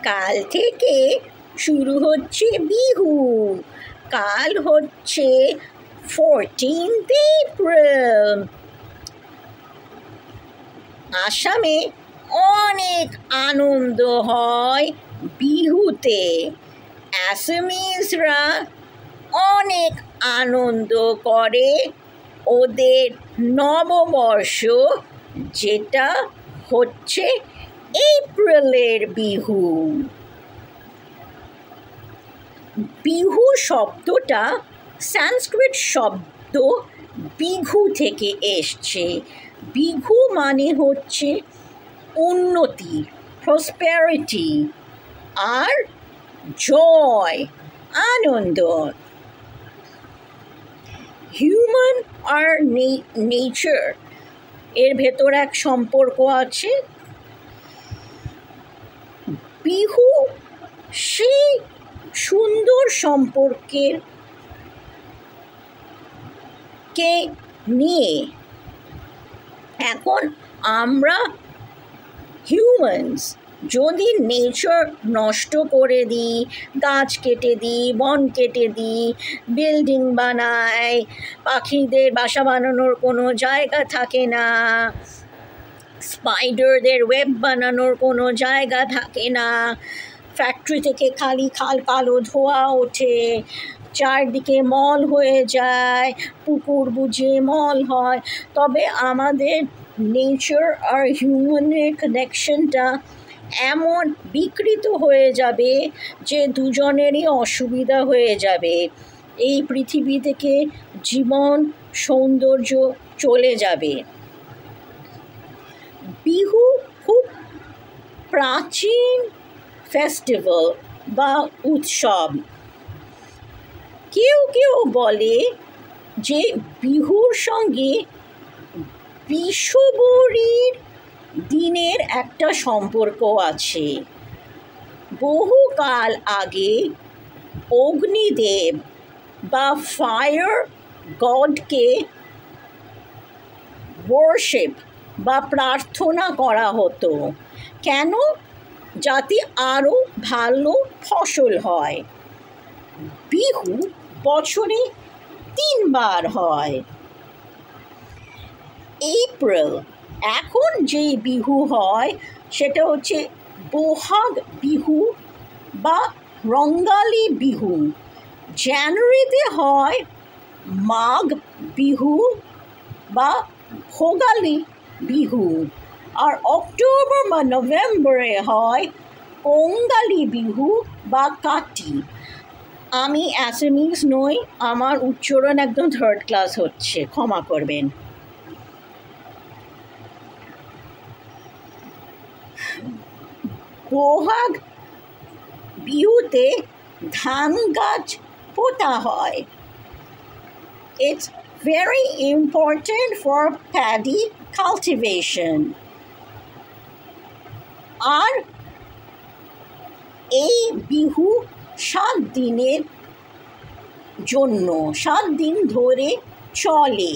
কাল থেকে শুরু হচ্ছে বিহু। কাল হচ্ছে 14th এপ্রিল। আসামে অনেক আনন্দ হয় বিহুতে। অ্যাসামিজরা অনেক আনন্দ করে ওদের নববর্ষ, যেটা হচ্ছে এপ্রিলের বিহু। বিহু শব্দটা সংস্কৃত শব্দ বিঘু থেকে এসছে। বিঘু মানে হচ্ছে উন্নতি, প্রসপেরিটি, আর জয়, আনন্দ। হিউম্যান আর নেচার এর ভেতর এক সম্পর্ক আছে। বিহু সেই সুন্দর সম্পর্কের কে নিয়ে এখন আমরা হিউম্যানস যদি নেচার নষ্ট করে দিই, গাছ কেটে দিই, বন কেটে দিই, বিল্ডিং বানাই, পাখিদের বাসা বানানোর কোনো জায়গা থাকে না, স্পাইডারদের ওয়েব বানানোর কোনো জায়গা থাকে না, ফ্যাক্টরি থেকে খালি কালো ধোঁয়া ওঠে, চারদিকে মল হয়ে যায়, পুকুর বুঝে মল হয়, তবে আমাদের নেচার আর হিউম্যানের কানেকশনটা এমন বিকৃত হয়ে যাবে যে দুজনেরই অসুবিধা হয়ে যাবে। এই পৃথিবী থেকে জীবন সৌন্দর্য চলে যাবে। বিহু খুব প্রাচীন ফেস্টিভ্যাল বা উৎসব। কেউ কেউ বলে যে বিহুর সঙ্গে বিষুবরীর দিনের একটা সম্পর্ক আছে। বহুকাল আগে অগ্নিদেব বা ফায়ার গডকে ওয়ার্শিপ বা প্রার্থনা করা হতো। কেন? যাতে আরও ভালো ফসল হয়। বিহু বছরে 3 বার হয়। এপ্রিল এখন যে বিহু হয় সেটা হচ্ছে বহাগ বিহু বা রঙ্গালী বিহু। জানুয়ারিতে হয় মাঘ বিহু বা ভোগালী বিহু, আর অক্টোবর বা নভেম্বরে হয় কঙ্গালী বিহু বা কাটি। আমি অ্যাসামিজ নই, আমার উচ্চারণ একদম 3rd ক্লাস হচ্ছে, ক্ষমা করবেন। বহাগ বিহুতে ধান গাছ পোতা হয়। It's very important for paddy cultivation. আর এই বিহু 7 দিনের জন্য 7 দিন ধরে চলে।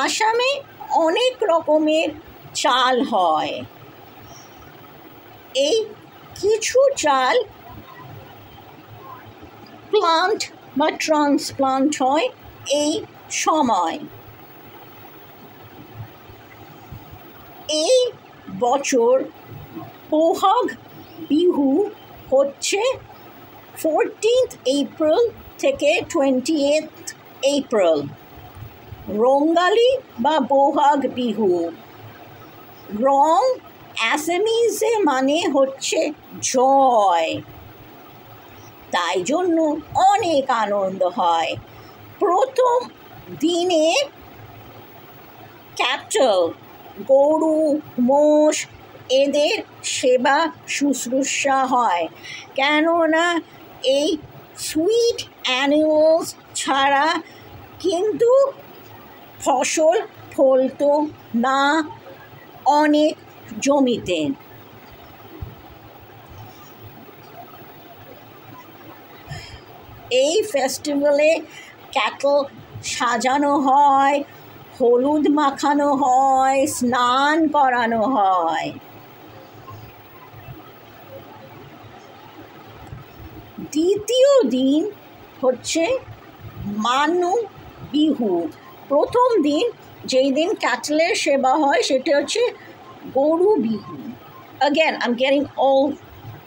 আসামে অনেক রকমের চাল হয়। এই কিছু চাল প্লান্ট বা ট্রান্সপ্লান্ট হয় এই সময়। এই বছর বহাগ বিহু হচ্ছে 14th এপ্রিল থেকে 28th এপ্রিল। রঙ্গালী বা বহাগ বিহু, রং অ্যাসামিজে মানে হচ্ছে জয়, তাই জন্য অনেক আনন্দ হয়। প্রথম দিনে ক্যাটল, গরু, মোষ এদের সেবা শুশ্রূষা হয়, কেননা এই সুইট অ্যানিমালস ছাড়া কিন্তু ফসল ফলতো না অনেক জমিতে। এই ফেস্টিভ্যালে ক্যাটল সাজানো হয়, হলুদ মাখানো হয়, স্নান করানো হয়। দ্বিতীয় দিন হচ্ছে মানু বিহু। প্রথম দিন যেই দিন ক্যাটলের সেবা হয় সেটা হচ্ছে গরু Bihu. Again, I'm getting all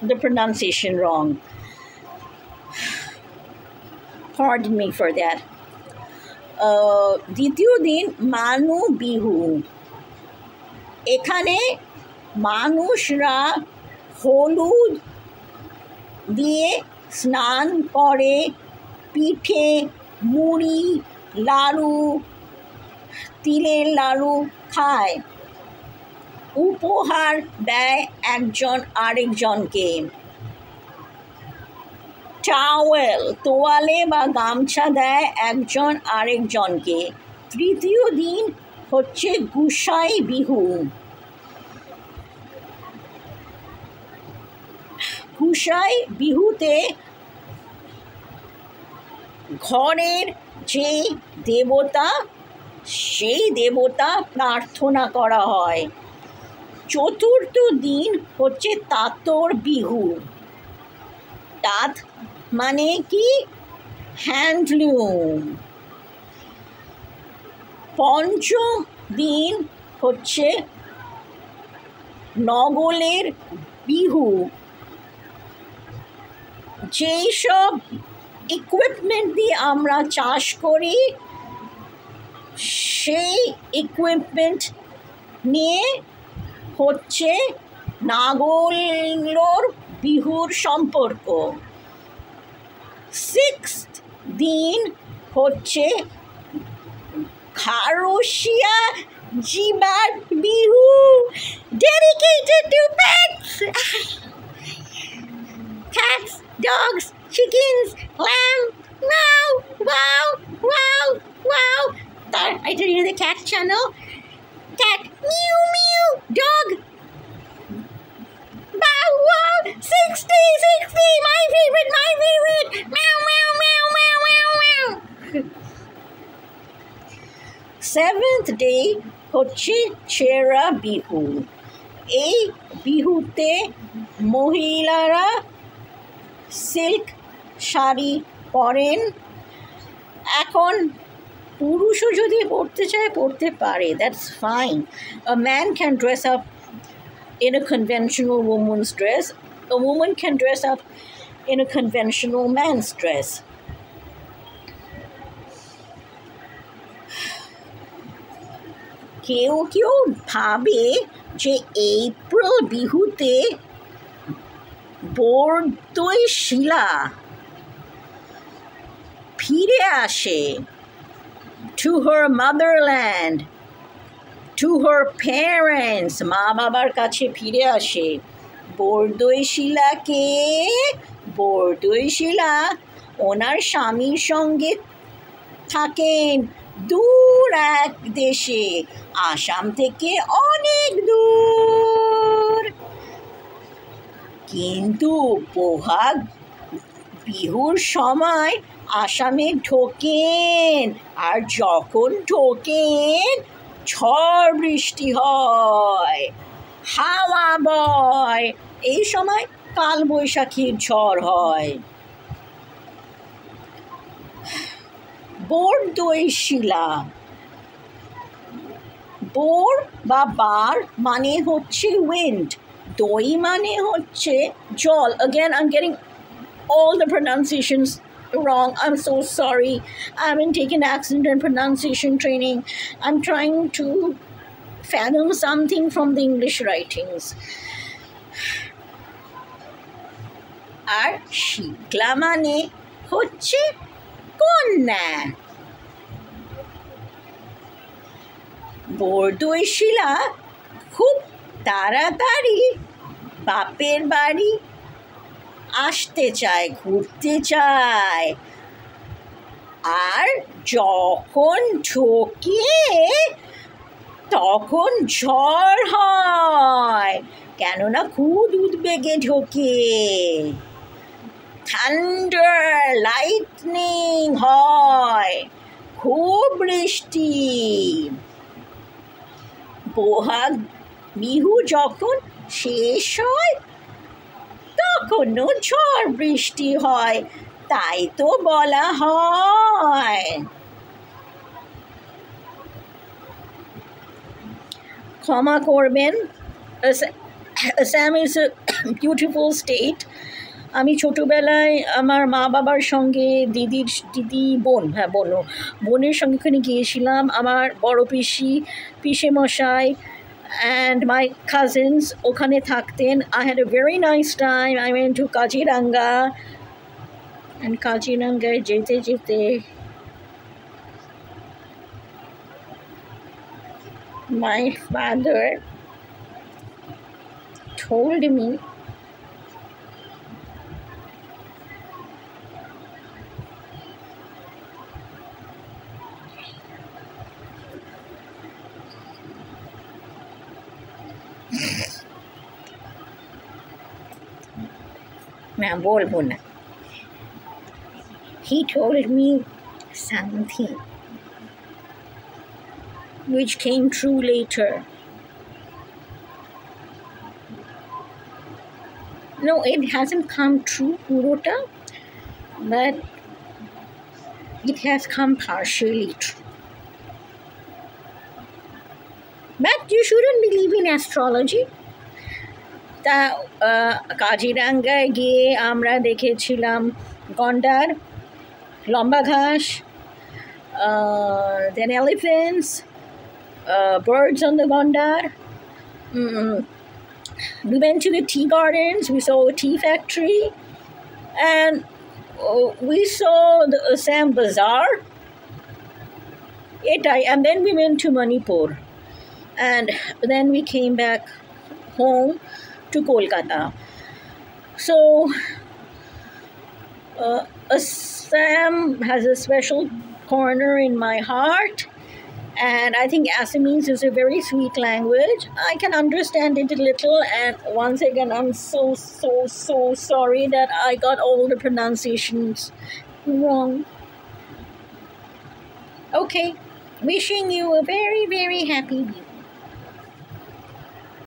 the pronunciation wrong. Pardon me for that. দ্বিতীয় দিন মানু বিহু। এখানে মানুষরা হলুদ দিয়ে স্নান করে, পিঠে, মুড়ি, লাড়ু, তিলের লাড়ু খায়, উপহার দেয় একজন আরেকজনকে, টাওয়েল তোয়ালে বা গামছা দেয় একজন আরেকজনকে। তৃতীয় দিন হচ্ছে গুসাই বিহু। গুসাই বিহুতে ঘরের যে দেবতা সেই দেবতা প্রার্থনা করা হয়। চতুর্থ দিন হচ্ছে তাঁতর বিহু। তাঁত মানে কি? হ্যান্ডলুম। পঞ্চম দিন হচ্ছে নগলের বিহু। যেই সব ইকুইপমেন্ট দিয়ে আমরা চাষ করি সেই ইকুইপমেন্ট নিয়ে হচ্ছে নাগলোর বিহুর সম্পর্ক। সিক্সথ দিন হচ্ছে খারসিয়া জিবাট Bihu, dedicated to pets. Cats, dogs, chickens, lamb. Wow, wow, wow, wow. I tell you the cat channel. Cat, mew, mew. Dog, wow, wow. 60, 60. My favorite, my favorite. Meow, meow, meow, meow, meow, meow. Seventh day হচ্ছে চেরা বিহু। এই বিহুতে মহিলারা silk sari পরেন। এখন পুরুষও যদি পরতে চায় পরতে পারে, that's fine. A man can dress up in a conventional woman's dress. A woman can dress up in a conventional man's dress. কেউ কেউ ভাবে যে এপ্রিল বিহুতে বরদৈ শিলা ফিরে আসে to her motherland, to her parents, মা বাবার কাছে ফিরে আসে। বরদৈ শিলাকে, বরদৈ শিলা ওনার স্বামীর সঙ্গে থাকেন দূর এক দেশে, আসাম থেকে অনেক দূর। কিন্তু বহাগ বিহুর সময় আসামে ঢোকেন, আর যখন ঢোকেন ঝড় বৃষ্টি হয়, হাওয়া বয়। এই সময় কালবৈশাখীর ঝড় হয়। বরদৈ শিলা, বোর বা বার মানে হচ্ছে উইন্ড, দই মানে হচ্ছে জল। Again, I'm getting all the pronunciations wrong. I'm so sorry. I haven't taken accent and pronunciation training. I'm trying to fathom something from the English writings. আর শিকলা মানে হচ্ছে কন্যা। বরদৈ শিলা খুব তাড়াতাড়ি বাপের বাড়ি আসতে চায়, ঘুরতে চায়, আর যখন ঢোকে তখন ঝড় হয়, কেননা খুব উদ্বেগে ঢোকে। থান্ডার, লাইটনিং হয়, খুব বৃষ্টি। বহাগ বিহু যখন শেষ হয় তখন কখনো ঝড় বৃষ্টি হয়, তাই তো বলা হয়। ক্ষমা করবেন, Assam is a beautiful state. আমি ছোটোবেলায় আমার মা বাবার সঙ্গে বোনের সঙ্গে ওখানে গিয়েছিলাম। আমার বড় পিসি, পিসেমশাই and my cousins ওখানে থাকতেন। I had a very nice time. I went to Kaziranga, and কাজিরাঙ্গায় যেতে যেতে my father told me he told me something which came true later. No, it hasn't come true purota, but it has come partially true. But you shouldn't believe in astrology. তা কাজিরাঙ্গায় গিয়ে আমরা দেখেছিলাম গন্ডার, লম্বা ঘাস, then elephants, birds on the gondar. We went to the tea gardens, we saw a tea factory, and we saw the Assam Bazaar. And then we went to Manipur, and then we came back home to Kolkata. So Assam has a special corner in my heart, and I think Assamese is a very sweet language. I can understand it a little, and once again I'm so sorry that I got all the pronunciations wrong. Okay, wishing you a very happy week.